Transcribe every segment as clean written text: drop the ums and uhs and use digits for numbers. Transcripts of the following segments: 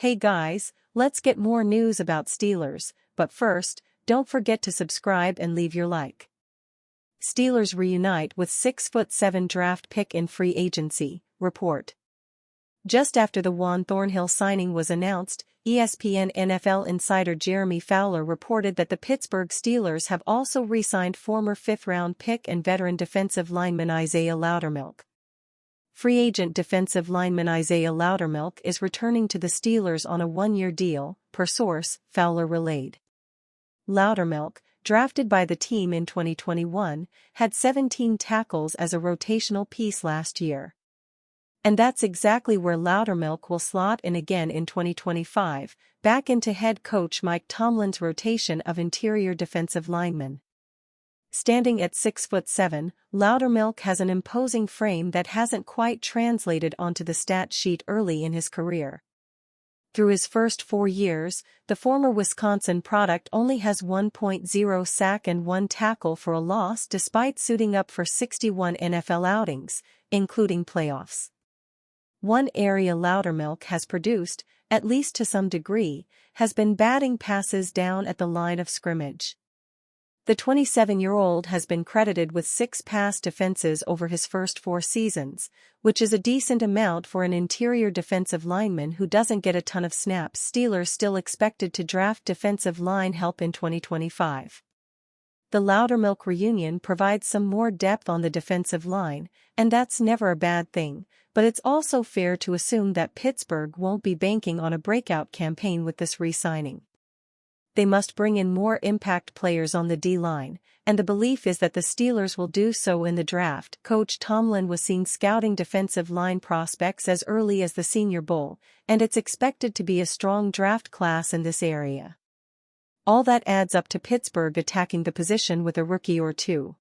Hey guys, let's get more news about Steelers, but first, don't forget to subscribe and leave your like. Steelers reunite with 6'7" draft pick in free agency, report. Just after the Juan Thornhill signing was announced, ESPN NFL insider Jeremy Fowler reported that the Pittsburgh Steelers have also re-signed former fifth-round pick and veteran defensive lineman Isaiah Loudermilk. Free agent defensive lineman Isaiah Loudermilk is returning to the Steelers on a one-year deal, per source, Fowler relayed. Loudermilk, drafted by the team in 2021, had 17 tackles as a rotational piece last year. And that's exactly where Loudermilk will slot in again in 2025, back into head coach Mike Tomlin's rotation of interior defensive linemen. Standing at 6'7", Loudermilk has an imposing frame that hasn't quite translated onto the stat sheet early in his career. Through his first 4 years, the former Wisconsin product only has 1.0 sack and 1 tackle for a loss despite suiting up for 61 NFL outings, including playoffs. One area Loudermilk has produced, at least to some degree, has been batting passes down at the line of scrimmage. The 27-year-old has been credited with 6 pass defenses over his first 4 seasons, which is a decent amount for an interior defensive lineman who doesn't get a ton of snaps. Steelers still expected to draft defensive line help in 2025. The Loudermilk reunion provides some more depth on the defensive line, and that's never a bad thing, but it's also fair to assume that Pittsburgh won't be banking on a breakout campaign with this re-signing. They must bring in more impact players on the D-line, and the belief is that the Steelers will do so in the draft. Coach Tomlin was seen scouting defensive line prospects as early as the Senior Bowl, and it's expected to be a strong draft class in this area. All that adds up to Pittsburgh attacking the position with a rookie or two.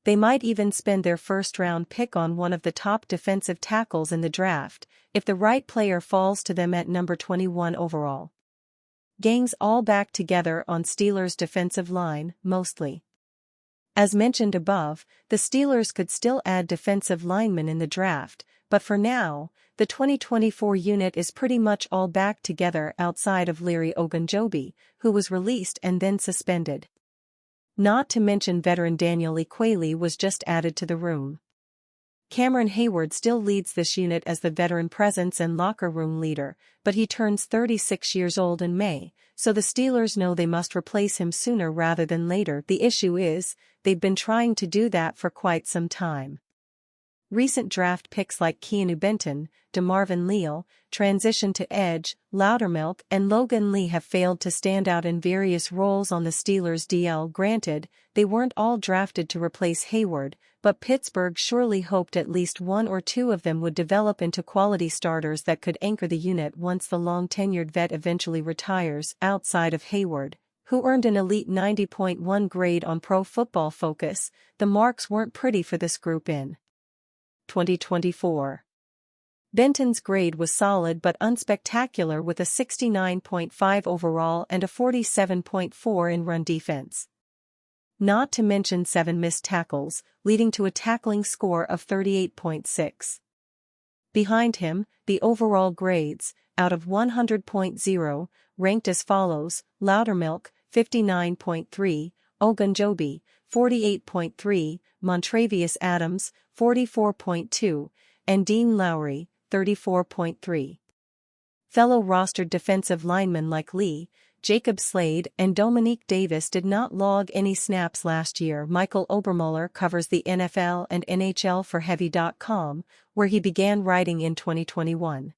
They might even spend their first-round pick on one of the top defensive tackles in the draft, if the right player falls to them at number 21 overall. Gangs all back together on Steelers' defensive line, mostly. As mentioned above, the Steelers could still add defensive linemen in the draft, but for now, the 2024 unit is pretty much all back together outside of Larry Ogunjobi, who was released and then suspended. Not to mention veteran Daniel Equalee was just added to the room. Cameron Hayward still leads this unit as the veteran presence and locker room leader, but he turns 36 years old in May, so the Steelers know they must replace him sooner rather than later. The issue is, they've been trying to do that for quite some time. Recent draft picks like Keanu Benton, DeMarvin Leal, transition to edge, Loudermilk and Logan Lee have failed to stand out in various roles on the Steelers' DL. Granted, they weren't all drafted to replace Hayward, but Pittsburgh surely hoped at least one or two of them would develop into quality starters that could anchor the unit once the long-tenured vet eventually retires. Outside of Hayward, who earned an elite 90.1 grade on Pro Football Focus, the marks weren't pretty for this group in 2024. Benton's grade was solid but unspectacular with a 69.5 overall and a 47.4 in run defense. Not to mention 7 missed tackles, leading to a tackling score of 38.6. Behind him, the overall grades, out of 100.0, ranked as follows: Loudermilk, 59.3, Ogunjobi, 48.3, Montravius Adams, 44.2, and Dean Lowry, 34.3. Fellow rostered defensive linemen like Lee, Jacob Slade and Dominique Davis did not log any snaps last year. Michael Obermuller covers the NFL and NHL for Heavy.com, where he began writing in 2021.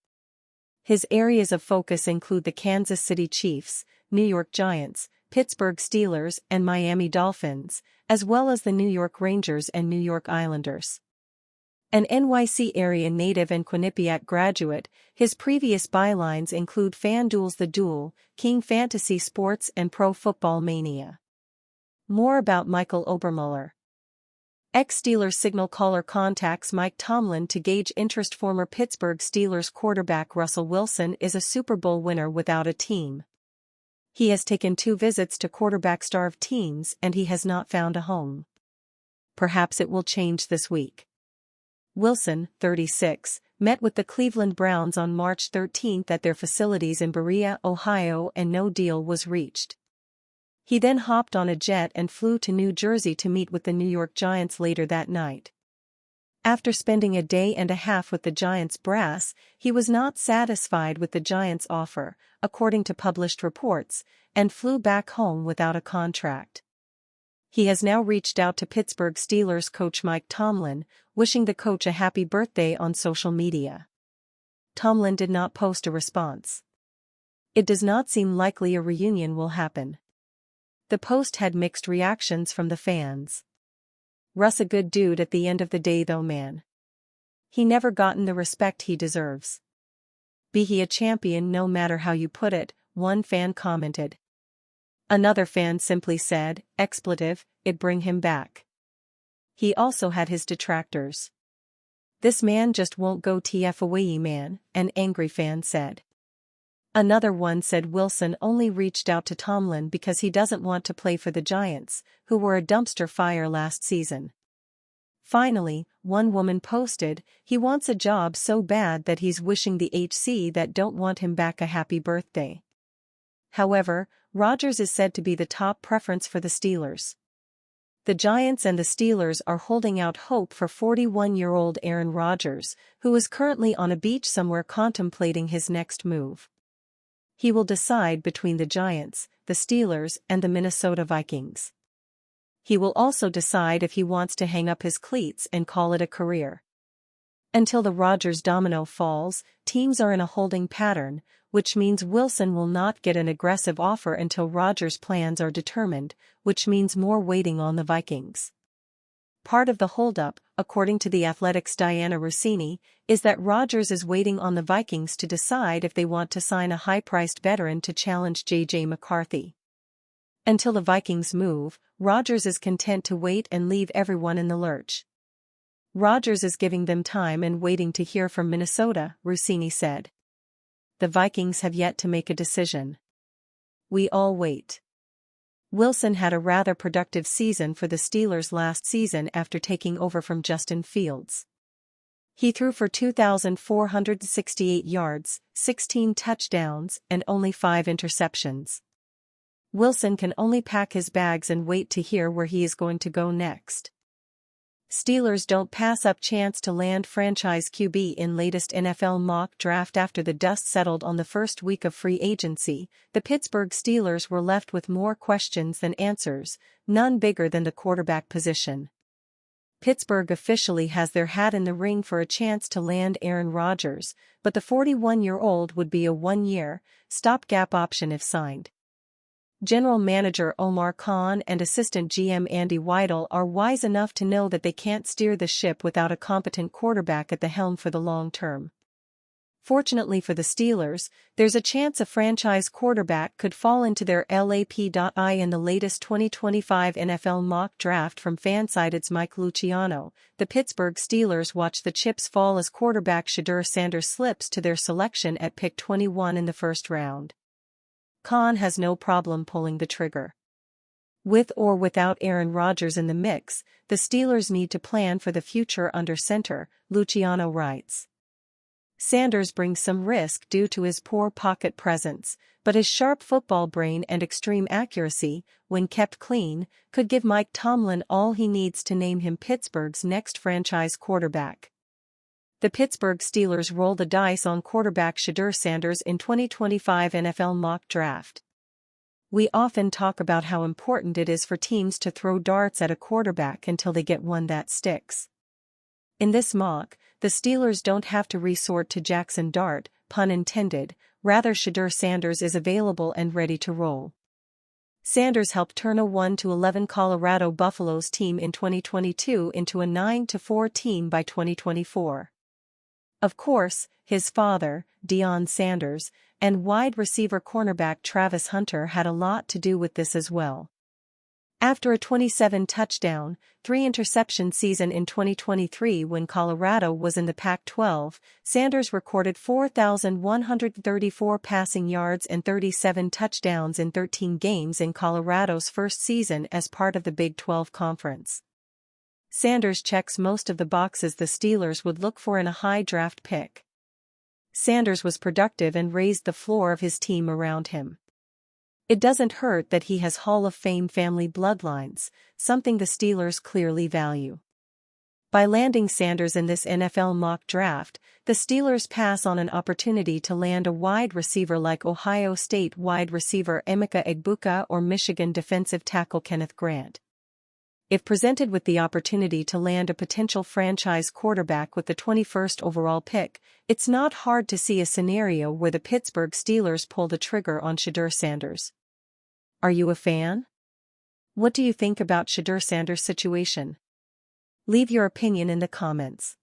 His areas of focus include the Kansas City Chiefs, New York Giants, Pittsburgh Steelers and Miami Dolphins, as well as the New York Rangers and New York Islanders. An NYC area native and Quinnipiac graduate, his previous bylines include FanDuel's The Duel, King Fantasy Sports and Pro Football Mania. More about Michael Obermuller. Ex-Steelers signal caller contacts Mike Tomlin to gauge interest. Former Pittsburgh Steelers quarterback Russell Wilson is a Super Bowl winner without a team. He has taken 2 visits to quarterback-starved teams and he has not found a home. Perhaps it will change this week. Wilson, 36, met with the Cleveland Browns on March 13 at their facilities in Berea, Ohio, and no deal was reached. He then hopped on a jet and flew to New Jersey to meet with the New York Giants later that night. After spending a day and a half with the Giants brass, he was not satisfied with the Giants' offer, according to published reports, and flew back home without a contract. He has now reached out to Pittsburgh Steelers coach Mike Tomlin, wishing the coach a happy birthday on social media. Tomlin did not post a response. It does not seem likely a reunion will happen. The post had mixed reactions from the fans. Russ a good dude at the end of the day though, man. He never gotten the respect he deserves. Be he a champion no matter how you put it, one fan commented. Another fan simply said, expletive, it bring him back. He also had his detractors. This man just won't go TF away, man, an angry fan said. Another one said Wilson only reached out to Tomlin because he doesn't want to play for the Giants, who were a dumpster fire last season. Finally, one woman posted, he wants a job so bad that he's wishing the HC that don't want him back a happy birthday. However, Rodgers is said to be the top preference for the Steelers. The Giants and the Steelers are holding out hope for 41-year-old Aaron Rodgers, who is currently on a beach somewhere contemplating his next move. He will decide between the Giants, the Steelers, and the Minnesota Vikings. He will also decide if he wants to hang up his cleats and call it a career. Until the Rodgers domino falls, teams are in a holding pattern, which means Wilson will not get an aggressive offer until Rodgers' plans are determined, which means more waiting on the Vikings. Part of the holdup, according to The Athletic's Diana Rossini, is that Rodgers is waiting on the Vikings to decide if they want to sign a high-priced veteran to challenge J.J. McCarthy. Until the Vikings move, Rodgers is content to wait and leave everyone in the lurch. Rodgers is giving them time and waiting to hear from Minnesota, Rossini said. The Vikings have yet to make a decision. We all wait. Wilson had a rather productive season for the Steelers last season after taking over from Justin Fields. He threw for 2,468 yards, 16 touchdowns, and only 5 interceptions. Wilson can only pack his bags and wait to hear where he is going to go next. Steelers don't pass up chance to land franchise QB in latest NFL mock draft. After the dust settled on the first week of free agency, the Pittsburgh Steelers were left with more questions than answers, none bigger than the quarterback position. Pittsburgh officially has their hat in the ring for a chance to land Aaron Rodgers, but the 41-year-old would be a one-year, stopgap option if signed. General Manager Omar Khan and Assistant GM Andy Weidel are wise enough to know that they can't steer the ship without a competent quarterback at the helm for the long term. Fortunately for the Steelers, there's a chance a franchise quarterback could fall into their lap.I in the latest 2025 NFL mock draft from Fansided's Mike Luciano. The Pittsburgh Steelers watch the chips fall as quarterback Shedeur Sanders slips to their selection at pick 21 in the first round. Khan has no problem pulling the trigger. With or without Aaron Rodgers in the mix, the Steelers need to plan for the future under center, Luciano writes. Sanders brings some risk due to his poor pocket presence, but his sharp football brain and extreme accuracy, when kept clean, could give Mike Tomlin all he needs to name him Pittsburgh's next franchise quarterback. The Pittsburgh Steelers roll the dice on quarterback Shedeur Sanders in 2025 NFL mock draft. We often talk about how important it is for teams to throw darts at a quarterback until they get one that sticks. In this mock, the Steelers don't have to resort to Jackson Dart, pun intended, rather Shedeur Sanders is available and ready to roll. Sanders helped turn a 1-11 Colorado Buffaloes team in 2022 into a 9-4 team by 2024. Of course, his father, Deion Sanders, and wide receiver cornerback Travis Hunter had a lot to do with this as well. After a 27-touchdown, 3-interception season in 2023 when Colorado was in the Pac-12, Sanders recorded 4,134 passing yards and 37 touchdowns in 13 games in Colorado's first season as part of the Big 12 Conference. Sanders checks most of the boxes the Steelers would look for in a high draft pick. Sanders was productive and raised the floor of his team around him. It doesn't hurt that he has Hall of Fame family bloodlines, something the Steelers clearly value. By landing Sanders in this NFL mock draft, the Steelers pass on an opportunity to land a wide receiver like Ohio State wide receiver Emeka Egbuka or Michigan defensive tackle Kenneth Grant. If presented with the opportunity to land a potential franchise quarterback with the 21st overall pick, it's not hard to see a scenario where the Pittsburgh Steelers pull the trigger on Shedeur Sanders. Are you a fan? What do you think about Shedeur Sanders' situation? Leave your opinion in the comments.